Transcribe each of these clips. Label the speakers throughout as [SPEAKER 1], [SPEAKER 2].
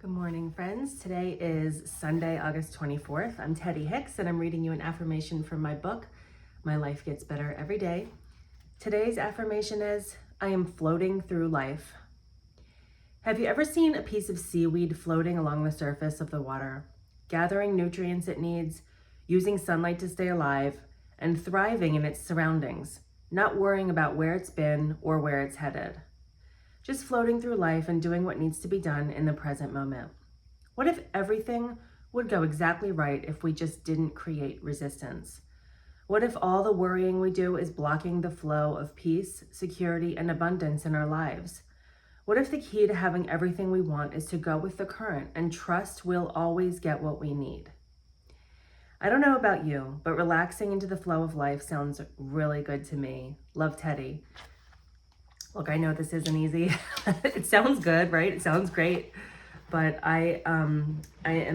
[SPEAKER 1] Good morning, friends. Today is Sunday, August 24th. I'm Teddy Hicks, and I'm reading you an affirmation from my book, My Life Gets Better Every Day. Today's affirmation is, I am floating through life. Have you ever seen a piece of seaweed floating along the surface of the water, gathering nutrients it needs, using sunlight to stay alive, and thriving in its surroundings, not worrying about where it's been or where it's headed? Just floating through life and doing what needs to be done in the present moment. What if everything would go exactly right if we just didn't create resistance? What if all the worrying we do is blocking the flow of peace, security, and abundance in our lives? What if the key to having everything we want is to go with the current and trust we'll always get what we need? I don't know about you, but relaxing into the flow of life sounds really good to me. Love, Teddy. Look, I know this isn't easy. It sounds good, right? It sounds great. But I am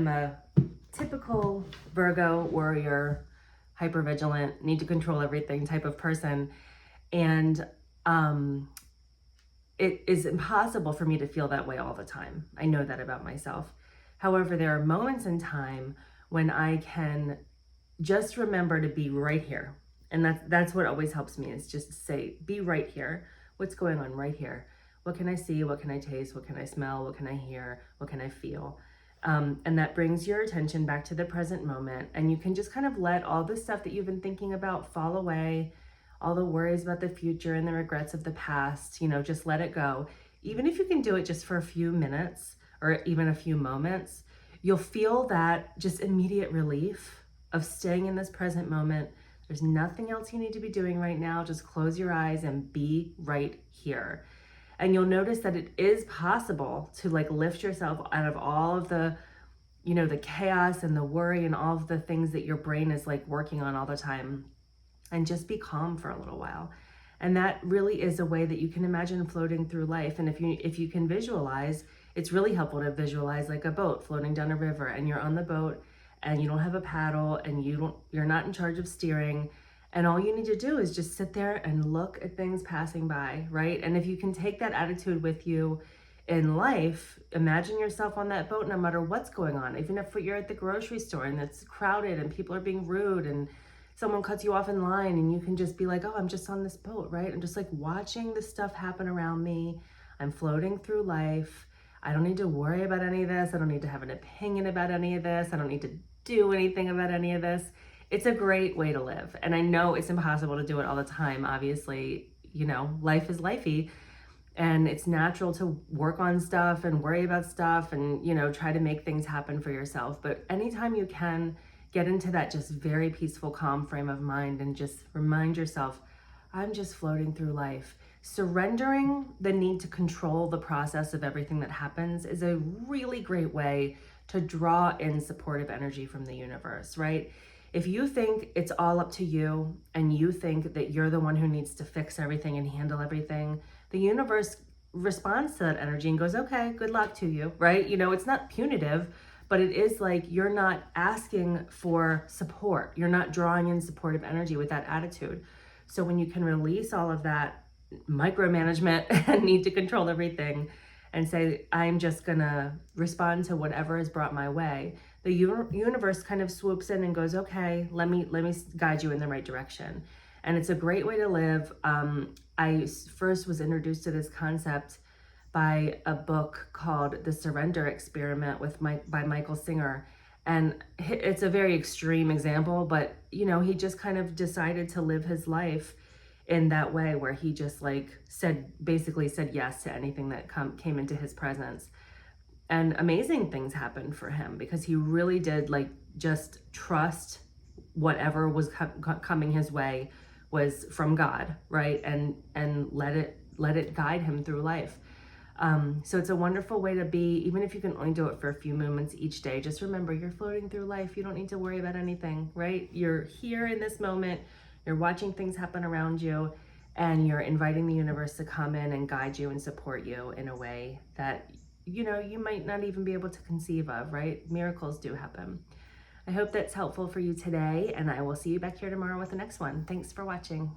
[SPEAKER 1] a typical Virgo warrior, hypervigilant, need to control everything type of person. And it is impossible for me to feel that way all the time. I know that about myself. However, there are moments in time when I can just remember to be right here. And that's what always helps me, is just to say, be right here. What's going on right here? What can I see? What can I taste? What can I smell? What can I hear? What can I feel? And that brings your attention back to the present moment. And you can just kind of let all the stuff that you've been thinking about fall away, all the worries about the future and the regrets of the past, just let it go. Even if you can do it just for a few minutes or even a few moments, you'll feel that just immediate relief of staying in this present moment. There's nothing else you need to be doing right now. Just close your eyes and be right here. And you'll notice that it is possible to lift yourself out of all of the, the chaos and the worry and all of the things that your brain is working on all the time, and just be calm for a little while. And that really is a way that you can imagine floating through life. And if you can visualize, it's really helpful to visualize like a boat floating down a river, and you're on the boat and you don't have a paddle and you're not in charge of steering, and all you need to do is just sit there and look at things passing by, right? And if you can take that attitude with you in life, imagine yourself on that boat no matter what's going on. Even if you're at the grocery store and it's crowded and people are being rude and someone cuts you off in line, and you can just be like, oh, I'm just on this boat, right? I'm just watching the stuff happen around me. I'm floating through life. I don't need to worry about any of this. I don't need to have an opinion about any of this. I don't need to do anything about any of this. It's a great way to live. And I know it's impossible to do it all the time. Obviously, life is lifey, and it's natural to work on stuff and worry about stuff and, try to make things happen for yourself. But anytime you can get into that just very peaceful, calm frame of mind and just remind yourself, I'm just floating through life. Surrendering the need to control the process of everything that happens is a really great way to draw in supportive energy from the universe, right? If you think it's all up to you and you think that you're the one who needs to fix everything and handle everything, the universe responds to that energy and goes, okay, good luck to you, right? It's not punitive, but it is you're not asking for support. You're not drawing in supportive energy with that attitude. So when you can release all of that micromanagement and need to control everything and say, I'm just gonna respond to whatever is brought my way, the universe kind of swoops in and goes, okay, let me guide you in the right direction. And it's a great way to live. I first was introduced to this concept by a book called The Surrender Experiment by Michael Singer. And it's a very extreme example, but he just kind of decided to live his life in that way, where he just basically said yes to anything that came into his presence. And amazing things happened for him because he really did just trust whatever was coming his way was from God, right? And let it guide him through life. So it's a wonderful way to be, even if you can only do it for a few moments each day. Just remember, you're floating through life. You don't need to worry about anything, right? You're here in this moment. You're watching things happen around you, and you're inviting the universe to come in and guide you and support you in a way that, you might not even be able to conceive of, right? Miracles do happen. I hope that's helpful for you today, and I will see you back here tomorrow with the next one. Thanks for watching.